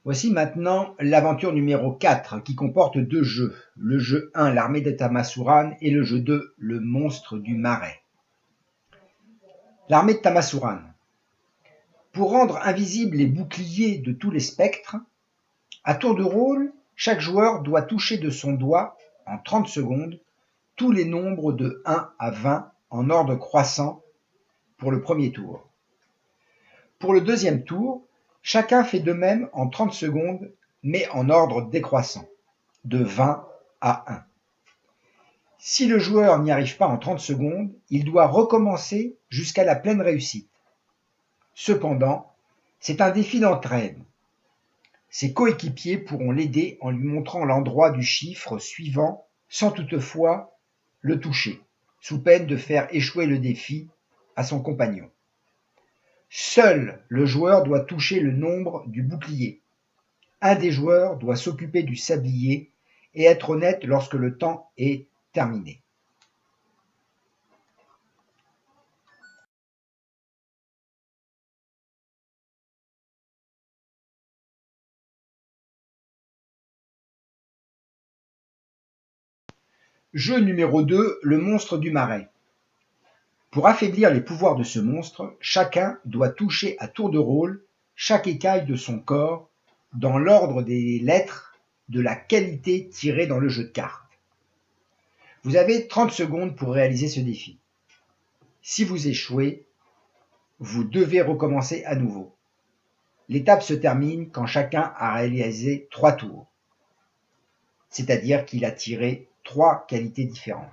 Voici maintenant l'aventure numéro 4 qui comporte 2 jeux. Le jeu 1, l'armée de Tamasuran, et le jeu 2, le monstre du marais. L'armée de Tamasuran. Pour rendre invisibles les boucliers de tous les spectres, à tour de rôle, chaque joueur doit toucher de son doigt, en 30 secondes, tous les nombres de 1 à 20 en ordre croissant pour le premier tour. Pour le deuxième tour, chacun fait de même en 30 secondes, mais en ordre décroissant, de 20 à 1. Si le joueur n'y arrive pas en 30 secondes, il doit recommencer jusqu'à la pleine réussite. Cependant, c'est un défi d'entraide. Ses coéquipiers pourront l'aider en lui montrant l'endroit du chiffre suivant sans toutefois le toucher, sous peine de faire échouer le défi à son compagnon. Seul le joueur doit toucher le nombre du bouclier. Un des joueurs doit s'occuper du sablier et être honnête lorsque le temps est terminé. Jeu numéro 2, le monstre du marais. Pour affaiblir les pouvoirs de ce monstre, chacun doit toucher à tour de rôle chaque écaille de son corps dans l'ordre des lettres de la qualité tirée dans le jeu de cartes. Vous avez 30 secondes pour réaliser ce défi. Si vous échouez, vous devez recommencer à nouveau. L'étape se termine quand chacun a réalisé 3 tours, c'est-à-dire qu'il a tiré 3 qualités différentes.